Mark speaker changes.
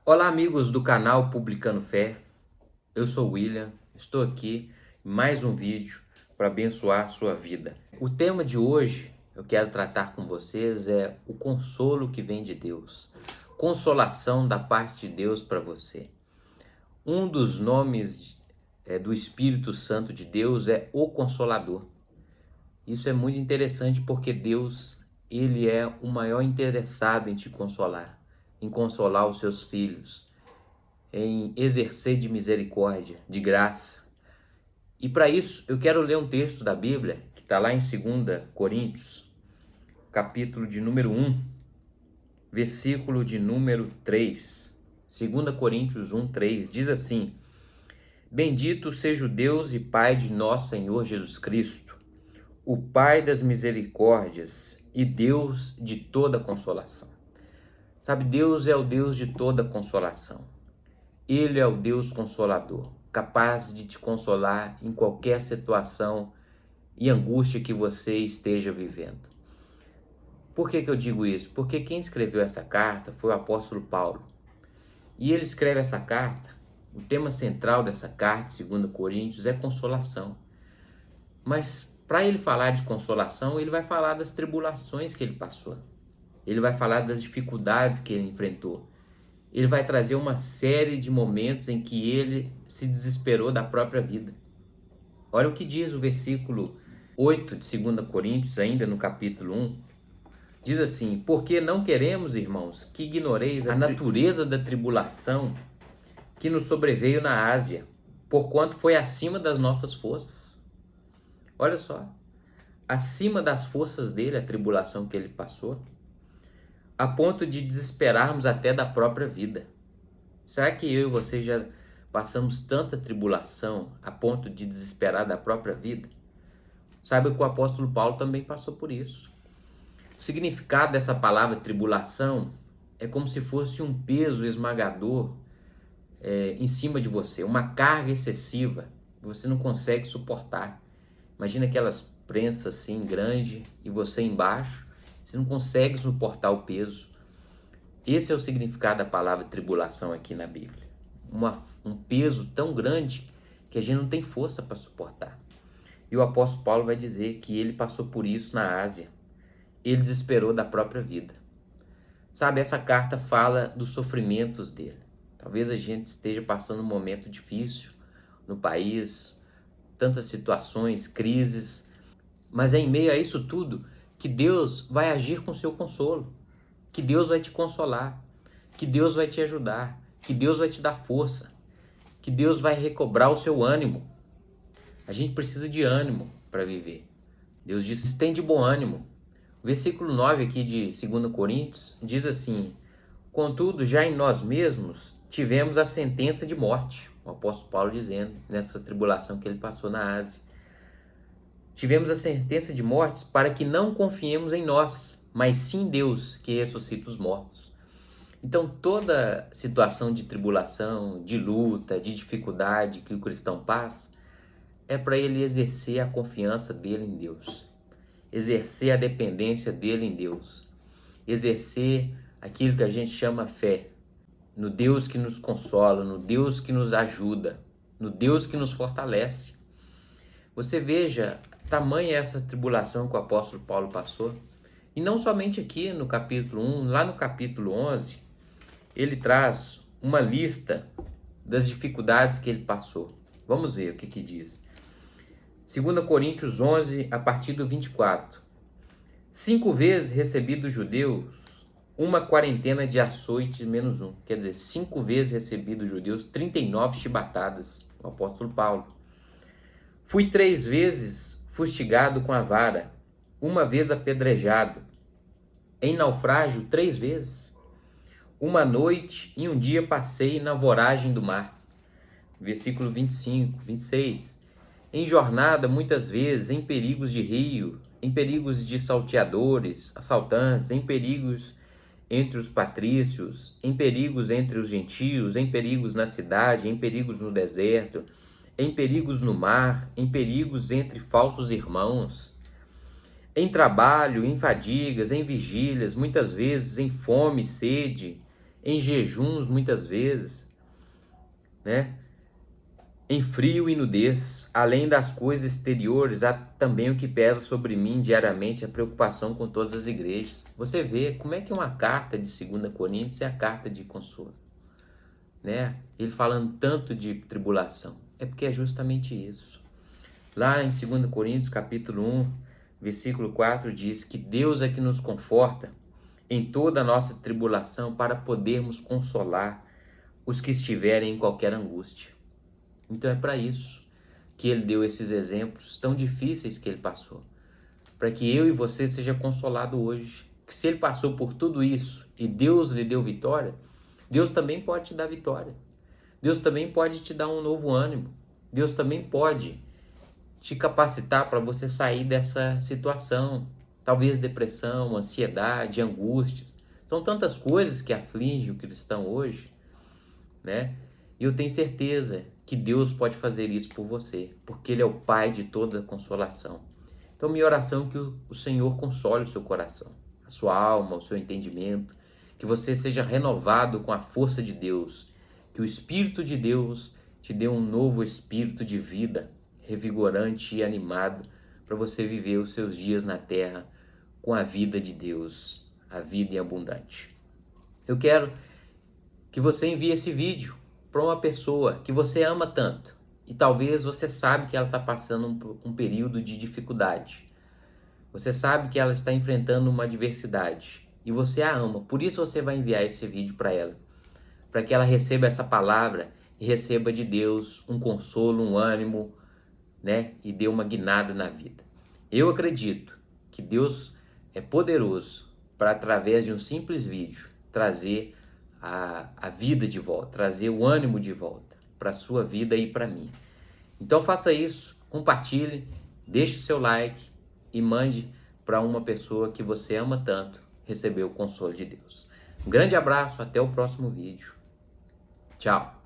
Speaker 1: Olá, amigos do canal Publicando Fé. Eu sou o William, estou aqui em mais um vídeo para abençoar a sua vida. O tema de hoje eu quero tratar com vocês é o consolo que vem de Deus, consolação da parte de Deus para você. Um dos nomes do Espírito Santo de Deus é o Consolador. Isso é muito interessante porque Deus, ele é o maior interessado em te consolar, em consolar os seus filhos, em exercer de misericórdia, de graça. E para isso eu quero ler um texto da Bíblia que está lá em 2 Coríntios, capítulo de número 1, versículo de número 3. 2 Coríntios 1, 3 diz assim: Bendito seja o Deus e Pai de nosso Senhor Jesus Cristo, o Pai das misericórdias e Deus de toda consolação. Sabe, Deus é o Deus de toda consolação. Ele é o Deus consolador, capaz de te consolar em qualquer situação e angústia que você esteja vivendo. Por que eu digo isso? Porque quem escreveu essa carta foi o apóstolo Paulo. E ele escreve essa carta, o tema central dessa carta, 2 Coríntios, é consolação. Mas para ele falar de consolação, ele vai falar das tribulações que ele passou. Ele vai falar das dificuldades que ele enfrentou. Ele vai trazer uma série de momentos em que ele se desesperou da própria vida. Olha o que diz o versículo 8 de 2 Coríntios, ainda no capítulo 1. Diz assim: Porque não queremos, irmãos, que ignoreis a natureza da tribulação que nos sobreveio na Ásia, porquanto foi acima das nossas forças. Olha só, acima das forças dele, a tribulação que ele passou, a ponto de desesperarmos até da própria vida. Será que eu e você já passamos tanta tribulação a ponto de desesperar da própria vida? Saiba que o apóstolo Paulo também passou por isso. O significado dessa palavra tribulação é como se fosse um peso esmagador em cima de você, uma carga excessiva que você não consegue suportar. Imagina aquelas prensas assim grandes e você embaixo, você não consegue suportar o peso. Esse é o significado da palavra tribulação aqui na Bíblia. Um peso tão grande que a gente não tem força para suportar. E o apóstolo Paulo vai dizer que ele passou por isso na Ásia. Ele desesperou da própria vida. Sabe, essa carta fala dos sofrimentos dele. Talvez a gente esteja passando um momento difícil no país, tantas situações, crises, mas é em meio a isso tudo que Deus vai agir com seu consolo, que Deus vai te consolar, que Deus vai te ajudar, que Deus vai te dar força, que Deus vai recobrar o seu ânimo. A gente precisa de ânimo para viver. Deus diz: tem de bom ânimo. O versículo 9 aqui de 2 Coríntios diz assim: Contudo, já em nós mesmos tivemos a sentença de morte. O apóstolo Paulo dizendo, nessa tribulação que ele passou na Ásia. Tivemos a sentença de morte para que não confiemos em nós, mas sim em Deus, que ressuscita os mortos. Então, toda situação de tribulação, de luta, de dificuldade que o cristão passa, é para ele exercer a confiança dele em Deus, exercer a dependência dele em Deus, exercer aquilo que a gente chama fé, no Deus que nos consola, no Deus que nos ajuda, no Deus que nos fortalece. Você veja, tamanha essa tribulação que o apóstolo Paulo passou. E não somente aqui no capítulo 1, lá no capítulo 11, ele traz uma lista das dificuldades que ele passou. Vamos ver o que diz. 2 Coríntios 11, a partir do 24. 5 vezes recebi dos judeus uma quarentena de açoites menos um. Quer dizer, 5 vezes recebi dos judeus 39 chibatadas. O apóstolo Paulo. Fui 3 vezes fustigado com a vara, 1 vez apedrejado, em naufrágio 3 vezes. 1 noite e 1 dia passei na voragem do mar. Versículo 25, 26. Em jornada, muitas vezes, em perigos de rio, em perigos de salteadores, assaltantes, em perigos entre os patrícios, em perigos entre os gentios, em perigos na cidade, em perigos no deserto, em perigos no mar, em perigos entre falsos irmãos, em trabalho, em fadigas, em vigílias, muitas vezes em fome, sede, em jejuns, muitas vezes, né? Em frio e nudez. Além das coisas exteriores, há também o que pesa sobre mim diariamente, a preocupação com todas as igrejas. Você vê como é que uma carta de 2 Coríntios é a carta de consolo, né? Ele falando tanto de tribulação, é porque é justamente isso. Lá em 2 Coríntios, capítulo 1, versículo 4, diz que Deus é que nos conforta em toda a nossa tribulação para podermos consolar os que estiverem em qualquer angústia. Então é para isso que ele deu esses exemplos tão difíceis que ele passou, para que eu e você seja consolado hoje. Que se ele passou por tudo isso e Deus lhe deu vitória, Deus também pode te dar vitória. Deus também pode te dar um novo ânimo. Deus também pode te capacitar para você sair dessa situação. Talvez depressão, ansiedade, angústias. São tantas coisas que afligem o cristão hoje, né? E eu tenho certeza que Deus pode fazer isso por você, porque Ele é o Pai de toda consolação. Então, minha oração é que o Senhor console o seu coração, a sua alma, o seu entendimento, que você seja renovado com a força de Deus, que o Espírito de Deus te dê um novo espírito de vida, revigorante e animado, para você viver os seus dias na terra com a vida de Deus, a vida em abundante. Eu quero que você envie esse vídeo para uma pessoa que você ama tanto e talvez você sabe que ela está passando um período de dificuldade. Você sabe que ela está enfrentando uma adversidade e você a ama. Por isso você vai enviar esse vídeo para ela, para que ela receba essa palavra e receba de Deus um consolo, um ânimo, né? E dê uma guinada na vida. Eu acredito que Deus é poderoso para, através de um simples vídeo, trazer a vida de volta, trazer o ânimo de volta para a sua vida e para mim. Então faça isso, compartilhe, deixe o seu like e mande para uma pessoa que você ama tanto receber o consolo de Deus. Um grande abraço, até o próximo vídeo. Tchau!